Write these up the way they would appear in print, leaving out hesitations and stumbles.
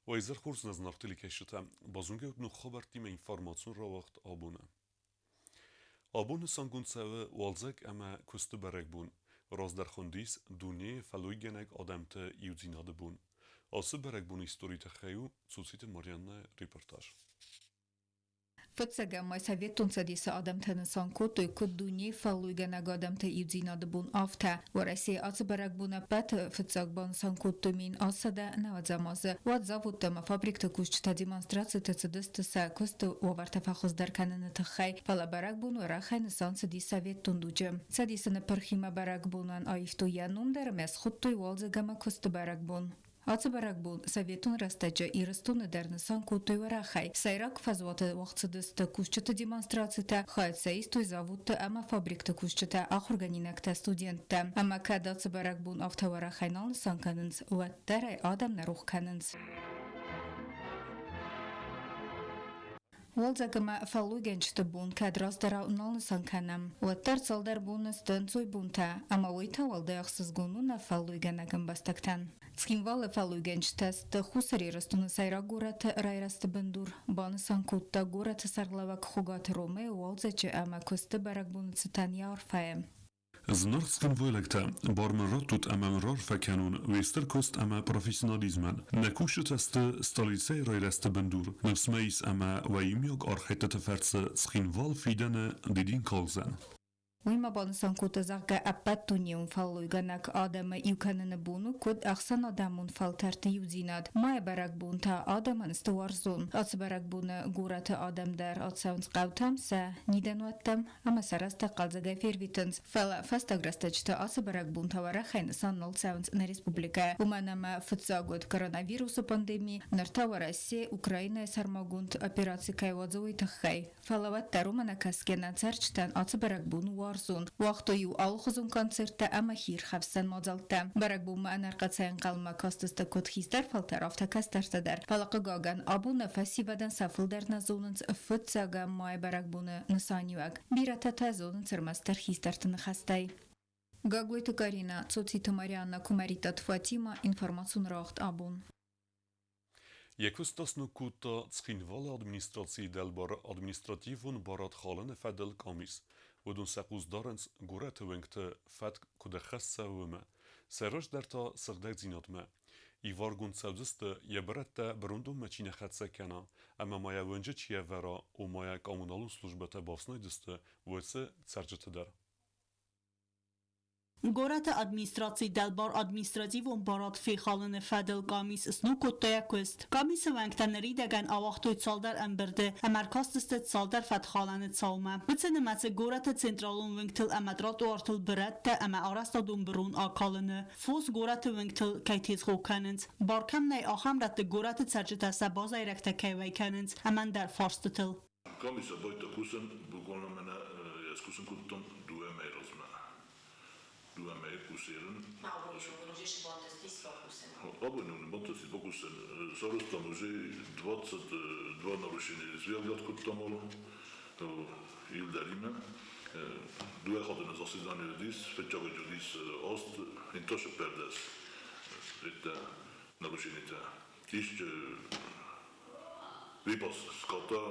Ойзер хурс назнартили кешета, базунге ну хабартим информацион ра вақт абуна. Абуна сангунцаве walzek ama kustu berek bun. Roz der khondis dunye faluigenek adamte iudzinade bun. Ası berek bun istorite khayu tsutsite Marianne reportaj. Fëtsega mai Sovetun disa adamtën sankotu kod dunyi falluigena adamte iudzinade bun afta. Warasi atsabarak buna pat fëtsag ban sankotu min asada nawadzamazı. Wad zavutama fabrikta kushta demonstracije tcdst sa kostu ovarta fakhos darkanene tkhai. Fala barak bun warahane sans di Sovetun dujem. Sadisene perkhima barak bunan aiftu yanum dermes khuttu walzegama kostu barak bun. Atsabarak bun Sovetun rastaja и растуны дерны санкутой варахай. Сайрак фазвота вахцедыста кушчата демонстрацията хайца истой завутта ама фабрикта кушчата ахурганинакта студентта. Ама када Atsabarak bun авта варахайнал санканынц уаттарай адам нарухканынц. Walzagama fallugenchte bun kadras dara unalны sankanam. Уаттар салдар бун станцой бунта, ама уйта waldayaxsız gununa fallugenagam bastaktan. Цхинвалы fallugenchtas та хусари растуны сайра гората райрасты бендур. Баны санкутта гората сарлавак хугат роме walzачы ама косты барак бун цитан ярфаем. Znartskan vojlekta, barmen rotut amam rar fakanun, vester kost ama professionalismen. Nekushet este stolice rojleste bendur, nefsmeis ama vajimjog archete ferse schinval fidene didin kolzen. Уйма баны санкута зарга апаттуниум falluiganak adamı yukanını bunu kod aksan adamın faltartı yuzinad. Maya barak bunta adamın stuarzun. Atsabarak bunu gurata adamdar atsavns qavtamsa niden wattam ama sarasta qalzaga fervitens. Fala fastagrastachta atsabarak bunta varahayn sannal savns na respublika. Umanama fıtsagot koronavirusu pandemi nartava Россия Украина sarmagunt operasi kayvadzui takhay. Fala vattarumana kaskena tsarchtan atsabarak bunu Warsun. Waqtoyu alxuzun konsertda ama hir xavsan mozalta. Barak bu ma'anar qatsayan qalma kastasta kod histar faltar afta kastartadar. Falaqı gagan abu nafasivadan safıldar nazununc fıtsaga may barak bunu nısanyuag. Birata tazunun sırmastar histartını xastay. Gagloytu Karina, Tsotsi Marianna Kumaritat Fatima, informasun raht abun. Jekustasnu kuta schinvala administracji delbar administrativun barat khalene fedel kamis. ودون سقوز دارنس گورت ونگت فد کده خسته ومه سرش در تا سقدک زینات ما ایوار گون سوزست یبرت تا بروندو مچین خدسه کنه اما مایا ونجه چیه ورا و مایا کامونالو سلوجبت بافسنای دسته ویسه سرجت در Гората администрации Дэлбар административон барат фехалыны федел камис снукоттая куст. Камисы вангтанери деган авахтоy цалдар эмберде эмеркастысты цалдар фетхаланы цалма. Быценемetse гората централун вангтыл эмедрат уартыл биретте эме араста думбрун акалыны. Фос гората вангтыл кайтез хоканынц. Баркам ней ахамратты гората церчетесе bazayrekte kayvaykanınц emen der farstытыл. Kamisa boyta kusen bugona mena eskusen kuttum duwe meyrosma. Duwe meyr kusirin. Ma ovo što uložiš bonte stislo kusen. Ovo ne bonte stislo kusen. Зараз там уже 22 нарушения. Зв'язок куттамолу. Илдарime. Duwe hadden zasidane dis, fetjage dis ost in tosche perdes. Это нарушение. Тишь Випас скота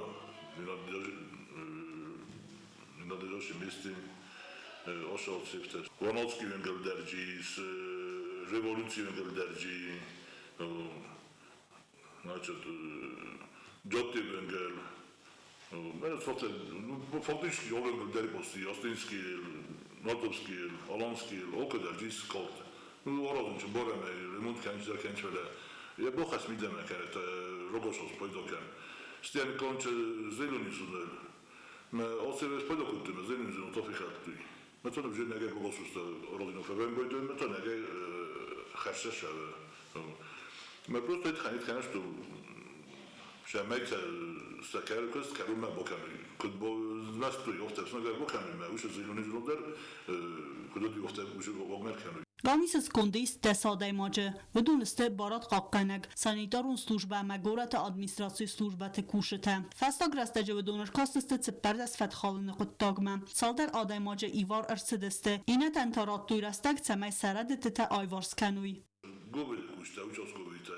не надлежащи месте ошал септе. Ваналски венгелдерджи с революцией венгелдерджи, значит, Джотти венгел. Это фактически он венгелдери пости, Остинский, Нотовский, Аланский, окадерджи скот. Ну, оразен, чем бореме, ремонт кенчвеле. Я бог асмидеме, это Rogosovs poidokan. Stian konče zeleni su ne. Me osebe poidokutte me zeleni su to fihatui. Me to ne vže nege Rogosovs rodino fevem bojdo, me to nege khashsha. Me просто это ханит что Шамайка стакаркост карума боками. Код бо настой офтасна гар боками, me уж zeleni злодар, код ди офта уж вогмеркану. Камисыз кондис тесадай маджа выдунсте барат қаққанак санитарун служба магорат администрации службаты кушета. Фастаг растажа выдунар кастысты цеппердас фетхалыны қыттагма. Салдар адай маджа ивар арцедесте. Инет антарат туй растаг цамай сарадетete айварскануй. Гобель кушта учасковите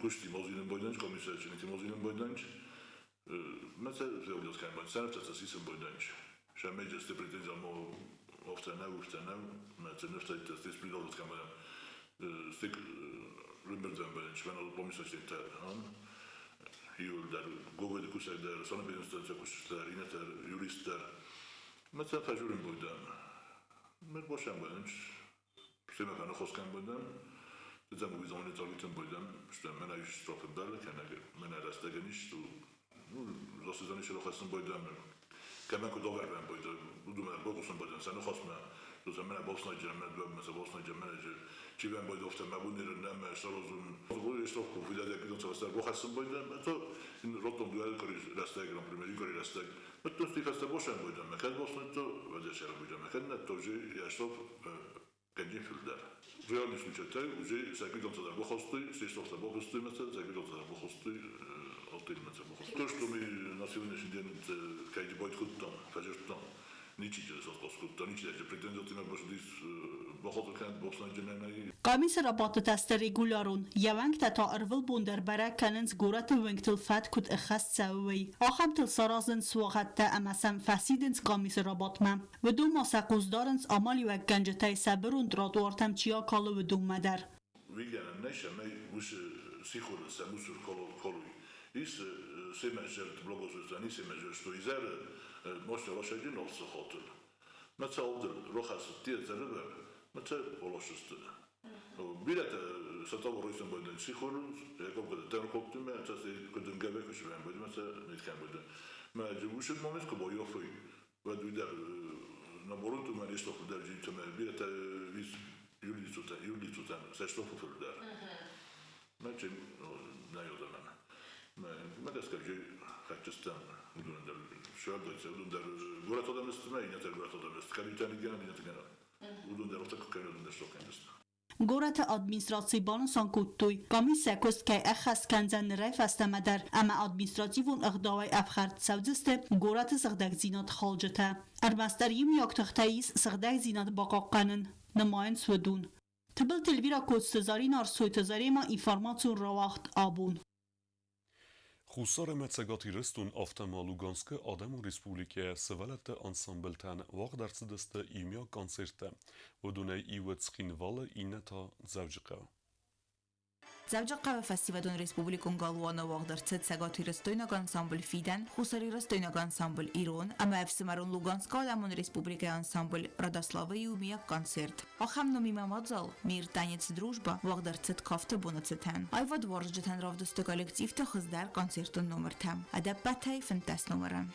Kushti Mozilin Boydanch, Komisar Chiniti Mozilin Boydanch, Meta Zeldoskan Boydanch, Sanata Sism Boydanch. Jamais este pretenția mă ofteneu, Meta neftait este spridoloskan Boydanch. Stik Rumberden Boydanch, men al Komisar Chiniti han. Hiul der Gove de Kusar der Sanabinstanța Kusar, Ineter, Jurister. Meta Fajurin Boydanch. Mer Boşan Boydanch. Sema kana Khoskan Boydanch. Zem vizonit aliten Boydanch. İşte mena iş strafı derle, mena rastageniş tu. Zasızdan işe lokasın Boydanch. Kemen kudover ben Boydanch. Bu duman bokusun Boydanch. Sen khosma. Tu sen mena Bosna Cermen döv mesela Bosna Cermen. Çi ben Boydanch ofta mabunir neme sarozun. Bu istof ku vidade gidon savastar bokhasın Boydanch. To rotom duel kori rastag gran primeri kori rastag. Meto stifasta boşan Boydanch. Mekan Bosna to vadeşer Boydanch. Mekan to je yastof Kendin fülder. Realny случай, уже закрытым тогда бохосты, сестов тогда бохосты, закрытым тогда бохосты, алтынмется бохосты. То, что мы на сегодняшний день, когда будет хуттан, фажертан, ничего не создал хуттан, ничего не претендент на больше дис бохоту кент боксна дженена. Կամիսը ռաբոտը տաստերի գուլարուն, եվանք տա արվել բունդերբարը կանենց գուրատը վենքտլ ֆատ կուտ էխաս ծավվի։ Ախամտլ սարազն սուաղատը ամասամ ֆասիդենց կամիսը ռաբոտմա։ Վդու մասակուզդարենց ամալ և գանջտայ սաբրուն տրատու արտամ չիա կալը վդու մադար։ Վիգանը նեշը մեի ուշ սիխուրը սամուսուր կոլուի։ Իս սեմեջեր բլոգոզուստանի սեմեջեր շտո իզերը մոշը ռոշագին ոլսը խոտել։ Մծա ովդր ռոխասը տիեզերը վեր, մծա ոլոշուստը։ Bilet satavur isim boydan sikhorun, yakov kadar terkoptum ben, çası kadın gebe kuşu ben boydan mesela nitken boydan. Mece bu şey moment ki boyu foi. Ve duyda na boruntu men istofu derci temel bilet biz yuli tutan, sestofu fırlar. Mece ne yolda ben. Men de skacı kaçıstan udunlar. Şöyle de udunlar. Gurat adam üstüme yine ter gurat adam üstü. Kaliten gene yine gene. Udunlar ortak kanalında stokendist. Գորաթը ադմինիստրացիբան սանկուտույ կամիսը կոստկայ ախաս կանձան նրայ ֆաստամադար ամա ադմինիստրատիվուն ըղդավայ աֆխարտ սավձստը գորաթը սղդակ զինատ խալջըտա արմաստարիմ յոկտղտայիս սղդակ զինատ բակաղկանն նմայն սվդուն թբլ տելվիրա կոստզարին արսոյտզարիմա ինվարմացուն ռավախտ աբուն Խուսարը մեծագատի ռստուն ավտամա Լուգանսկը Ադեմ ու Ռեսպուլիկե սվալատը անսամբլտան վաղդարցը դստը իմյա կոնցերտը, ոդունե իվը ծխինվալը ինետա ձավջկա։ Zavjaqqa festivalun Respublikun Galwana wagdartset sagati restoynagan ansambl Fidan, Khusari restoynagan ansambl Iron, ama efsimarun Luganska Adamun Respublika ansambl Radoslava и Умия концерт. Ахам номи мамадзал, мир танец дружба, wagdartset kafte bunatsetan. Ayva dворжетан равдосты коллективте хыздар концертун номер там. Адапатай фантас номеран.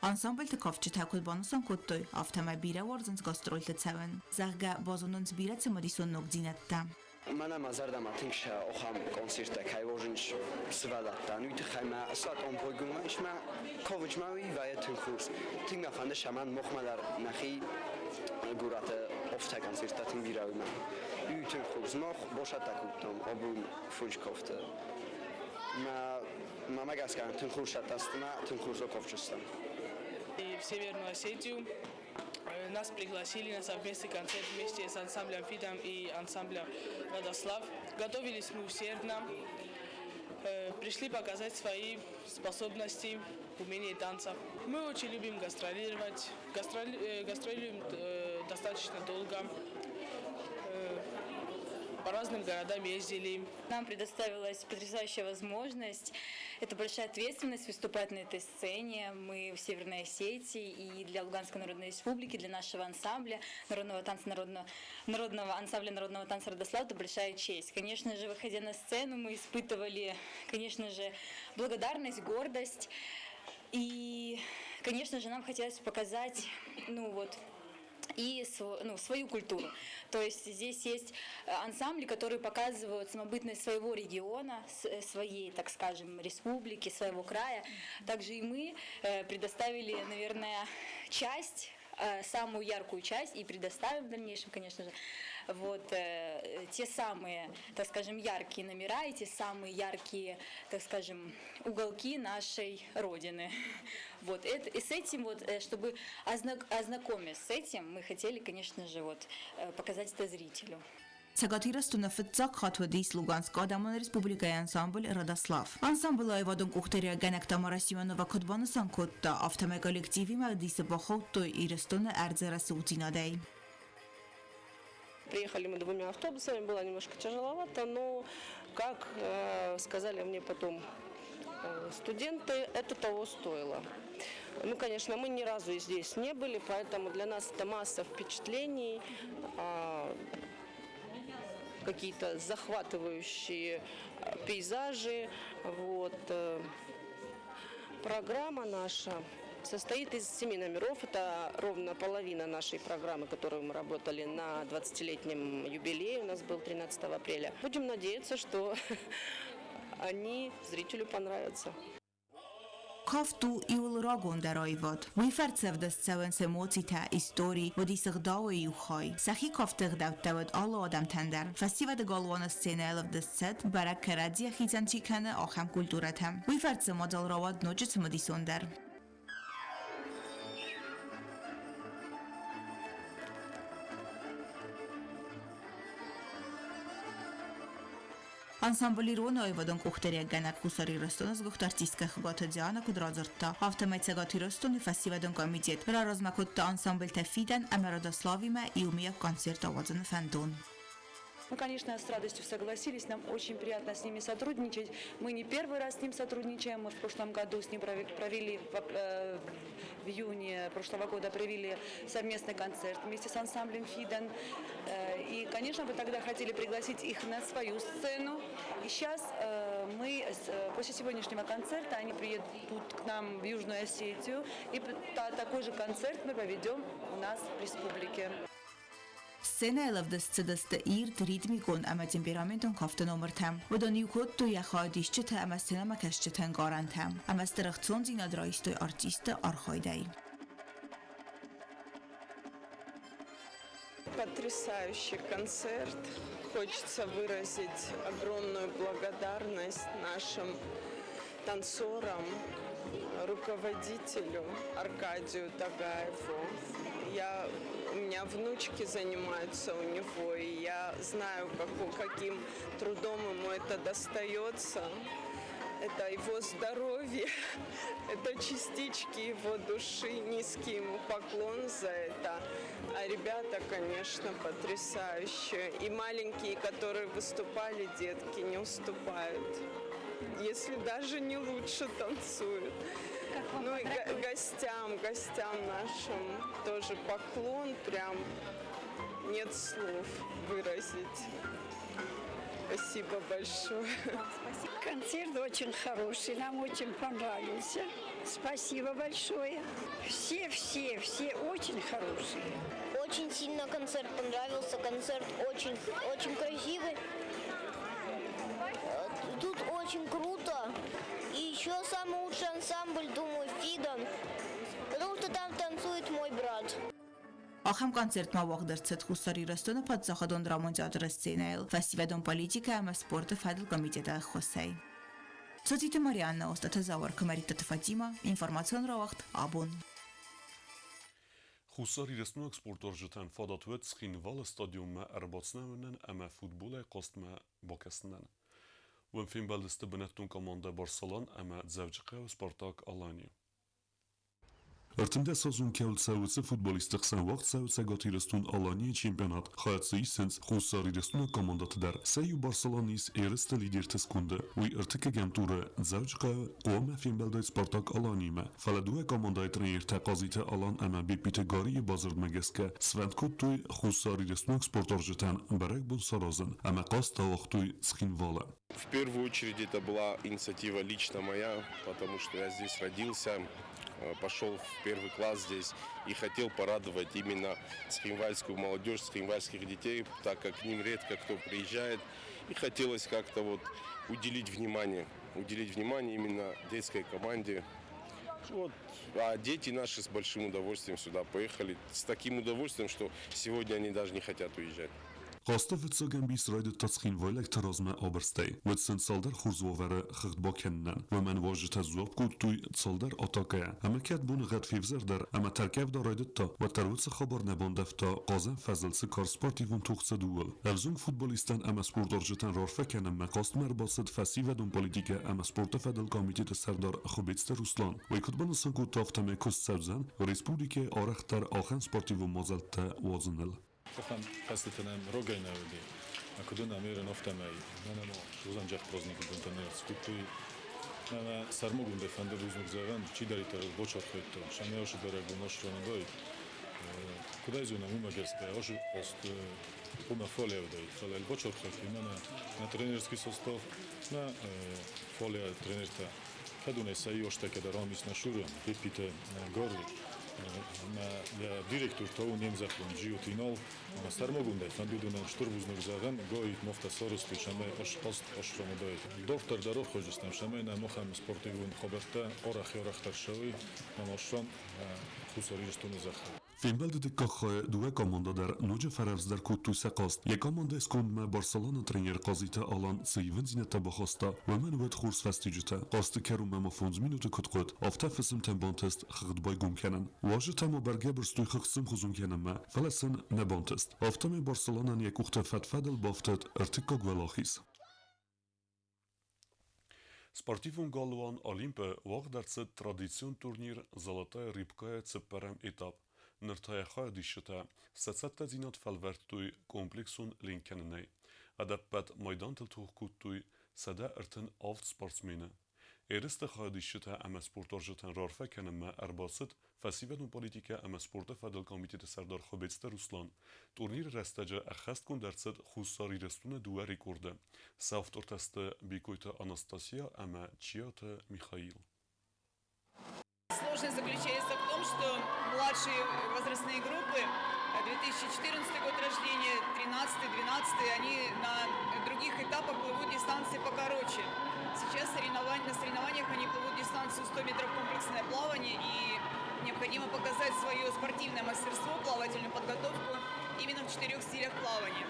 Ansambl të kofçë të akut bonusën kuttoj, aftama bira warzën të gastrol të cevën. Zahga bazunun të bira të mëdison nuk dzinet ta. منم از دردم اتینش آخام کنسرت که وارنش سوالات دانوی تخیمه ساعت آن پایگونش ما کوچ ماوی و یه تنخوس تیم نفهمده شمان مخمدار نخی گورات افت کنسرت تیم بیراوی من یه تنخوس نخ باشد تکوتم آبون فوج کافته ما مگس کردم تنخوس شد دستم تنخوس رو کافچستم. И в Северную Осетию нас пригласили на совместный концерт вместе с ансамблем Фидам и ансамблем Радослав. Готовились мы усердно, пришли показать свои способности, умение танца. Мы очень любим гастролировать, гастролируем достаточно долго. По разным городам ездили. Нам предоставилась потрясающая возможность. Это большая ответственность выступать на этой сцене. Мы в Северной Осетии, и для Луганской Народной Республики, для нашего ансамбля, народного ансамбля народного танца Радослав, это большая честь. Конечно же, выходя на сцену, мы испытывали, конечно же, благодарность, гордость. И, конечно же, нам хотелось показать, и свою культуру. То есть здесь есть ансамбли, которые показывают самобытность своего региона, своей, так скажем, республики, своего края. Также и мы предоставили, наверное, часть, самую яркую часть, и предоставим в дальнейшем, конечно же, вот те самые, так скажем, яркие номера и те самые яркие, так скажем, уголки нашей Родины. Вот, и с этим, вот, чтобы ознакомиться с этим, мы хотели, конечно же, вот, показать это зрителю. Ցեգաթիրստունը ֆծակ խաթվդիս Լուգանսկ Ադամոն Ռեսպուբլիկայի անսամբլ Ռադասլավ։ Անսամբլը այվադոն կուխտերիա գանակ Տամարասիմանովա կոդբանը սանքոտտա ավտոմե коллективի մագդիսը բոխոտո իրստունը արձերասուտինադեի։ Приехали мы двумя автобусами, было немножко тяжеловато, но, как сказали мне потом студенты, это того стоило. Ну, конечно, мы ни разу здесь не были, поэтому для нас это масса впечатлений, какие-то захватывающие пейзажи. Вот. Программа наша состоит из 7 номеров. Это ровно половина нашей программы, которую мы работали на 20-летнем юбилее. У нас был 13 апреля. Будем надеяться, что они зрителю понравятся. Kaftu i ulragon der ayvad. Vi fertsevdes sevens emocita istori و دیسق داوی یوخای. سخی کافتق دوت آل آدم تندر. فستیوال گالوان سینه الف دست برای کردی خیزن چیکنه آخم کلتورتم. Vi fertse مدل رواد نوجت مدیسوندر. Անսամբլի ռոնը այվադոն կուխտերի գանակ խուսարի ռստոնը զգուխտարտիստկա խգոթը ձյանը կդրազրտա ավտոմայցագաթի ռստոնի ֆասիվադոն կոմիտետ հրարազմակոտտա անսամբլ թեֆիդան ամերոդասլավիմա իումիա կոնցերտ ավազանը ֆանդոն Мы, конечно, с радостью согласились, нам очень приятно с ними сотрудничать. Мы не первый раз с ним сотрудничаем, мы в прошлом году с ним провели, в июне прошлого года провели совместный концерт вместе с ансамблем «Фидан». И, конечно, мы тогда хотели пригласить их на свою сцену. И сейчас мы, после сегодняшнего концерта, они приедут к нам в Южную Осетию. И такой же концерт мы проведем у нас в республике. Սենը ելավդս ծդստը իր ռիթմիկոն ամա տեմպերամենտոն կավտն օմրթամ, ոդոն յուքոտ դու յախադիշ չթը ամա սենա մակաշ չթեն գարանթամ, ամա ստրղցոն զինադրայստոյ արտիստը արխայդայի։ Потрясающий концерт. Хочется выразить огромную благодарность нашим танцорам, руководителю Аркадию Тагаеву. У меня внучки занимаются у него, и я знаю, каким трудом ему это достается. Это его здоровье, это частички его души, низкий ему поклон за это. А ребята, конечно, потрясающие. И маленькие, которые выступали, детки, не уступают. Если даже не лучше танцуют. Ну и гостям нашим тоже поклон, прям нет слов выразить. Спасибо большое. Концерт очень хороший, нам очень понравился. Спасибо большое. Все очень хорошие. Очень сильно концерт понравился, концерт очень красивый. Тут очень круто. И еще самый лучший ансамбль, думаю, «Фидан», потому что там танцует мой брат. Ախամ կոնցերտ մավաղդրցդ խուսարի ռստոնը պատսախադոն դրամոնջատ ռստենայլ, ֆասիվադոն պոլիտիկա ամա սպորտը ֆադլ կոմիտետա խոսայ։ Սոցիտը Մարիաննա ոստատը զավար կմարիտը տվատիմա, ինվորմացիոն ռավաղտ, աբոն։ Խուսարի ռստոնակ սպորտոր ժտան ֆադատուետ սխինվալը ստադիումը արբացնավնեն ամա ֆուտբոլը կոստմը բոկեսնեն։ When finbaldiste benetton komanda Barcelon ama zavcıqa ve Spartak Alanya. Արտնդես ազուն կյալ ծավծը ֆուտբոլիստը խսան վաղտ ծավծը գատիրստուն Ալանիի չեմպիոնատ խայացը իսենց խուսարի ռստունը կոմանդատ դար սայու Բարսելոնիս երստը լիդեր թսկունդը ուի ըրտիկը գամտուրը ծավճկա կոմը ֆինբալդայ Սպարտակ Ալանիմը ֆալադուե կոմանդայ տրեներ տակազիթը Ալան ամա բիպիտը գարի բազրդ մագեսկա Սվենտկոտույ խուսարի ռստունակ սպորտարժետան բարակ բուն սարազն ամա կաս տավախտույ սխինվալը В первую очередь это была инициатива лично моя, потому что я здесь родился, пошел в первый класс здесь и хотел порадовать именно схинвальскую молодежь, схинвальских детей, так как к ним редко кто приезжает. И хотелось как-то вот уделить внимание именно детской команде. Вот. А дети наши с большим удовольствием сюда поехали, с таким удовольствием, что сегодня они даже не хотят уезжать. Gastenverzogen bis reudet dat Schinwol elektrozme Oberstei. Mit sind Solder Churzwovere Chichtbo kennen. Wo man wajete Zuab gut tui Solder Otake. Ama ket bun red fivzer der ama terkev da reudet ta. Wa terwutse khabar nebondefta Gazen fazelse kar sportivun tuchse duel. Elzung futbolistan ama sportorjetan rorfe kennen ma Gastmer basid fasive dun politike ama sporta fedel komitet Serdar Khubitster Ruslan. Wa kutban sanku taftame kust sebzen Respublike Arachtar Achen sportivun mozelte wazenel. Kocham festetenem rogajnevdi. Ako duna miren oftamai, nenemo uzanjak proznik buntaner skutuj. Neme sarmogun defende buznuk zeven, čidariter bočar hojto, šame oši beregu nošćona doj. Kudaj zuna umagerska, oši post puna folija doj. Fale bočar hojto, na trenerski sastav, na folija trenerta. Kadune sa i ošteke da romis na šurom, pipite gorli. Ja direktor to u njem zaklon Giutinol, na starmogunde, fan bidune šturbuznog zaven, gojit mofta sorosti, šame ošrome dojit. Doktor da rohođestem, šame na moham sportivun Roberta, orach tarshawi, na mošron, husorižtunu zahal. Filmbelde de Kochoy due komanda der Nuge Ferevs der Kutu Sekost. Je komanda skund me Barcelona trener Qazita alan Siven zineta Bahosta ve men wet khurs festijete. Qast kerum me 5 minute kutqut. Aftafsem tembontest khd boy gum kenen. Wajta mo berge berstuy khsum khuzum kenen me. Falasen ne bontest. Aftame Barcelona ne kuchte fatfadel baftet artikog velachis. Sportivun Galwan Olimpe wagdarce tradicion turnir Zolotaya Rybkaya Ceperem etap. Nërtaja dishëta, se të zinat falvertuj kompleksun linkenenej, adapet majdan të tuhkutuj se da ërtën aft sportsmene. Eriste dishëta ama sportorjëtën rarfe kene me erbasit, fasivetun politike ama sporte fedel komitete Serdar Khubitster Ruslan. Turnir restegje e khest kundercet khusari restune duhe rekorde, saft orteste bikujte Anastasia ama Чиате Михаил. Сложность заключается в том, что младшие возрастные группы, 2014 год рождения, 13-12, они на других этапах плывут дистанции покороче. Сейчас на соревнованиях они плывут дистанцию 100 метров комплексное плавание, и необходимо показать свое спортивное мастерство, плавательную подготовку именно в 4 стилях плавания.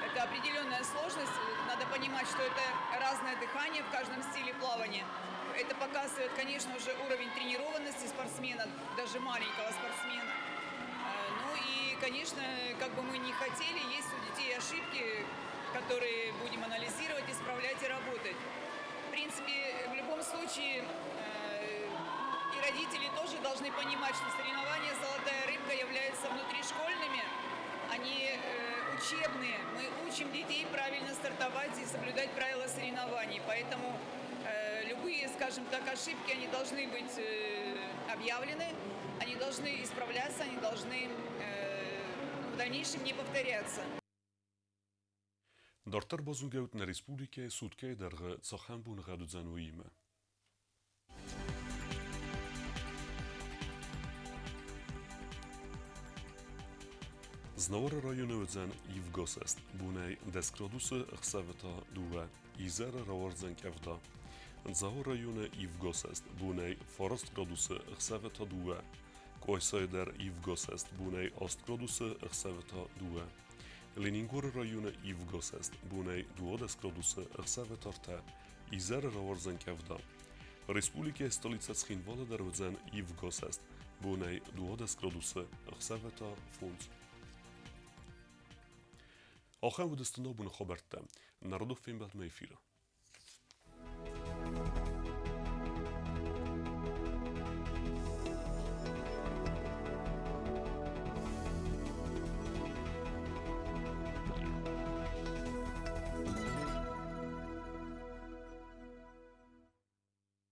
Это определенная сложность, надо понимать, что это разное дыхание в каждом стиле плавания. Это показывает, конечно, уже уровень тренированности спортсмена, даже маленького спортсмена. Ну и, конечно, как бы мы ни хотели, есть у детей ошибки, которые будем анализировать, исправлять и работать. В принципе, в любом случае, и родители тоже должны понимать, что соревнования «Золотая рыбка» являются внутришкольными, они учебные. Мы учим детей правильно стартовать и соблюдать правила соревнований, поэтому любые, скажем так, ошибки, они должны быть объявлены, они должны исправляться, они должны в дальнейшем не повторяться. Dorter bozungeut na Respublike Sudke der Zachanbun Raduzanwime. Znawar rajony wdzen Iwgosest, bunej deskrodusy chsaweta duwe, izer rawarzen kevda. Zahor rajony Iwgosest, bunej forest grodusy chsaweta duwe, Koysayder Iwgosest, bunej ostgrodusy chsaweta duwe. Leningur rajony Iwgosest, bunej duodeskrodusy chsaweta te, izer rawarzen kevda. Respublike stolica Schinwala der wdzen Iwgosest, bunej duodeskrodusy chsaweta func. آخر ودستنا بون خبرته نردو فیلم بعد میفیره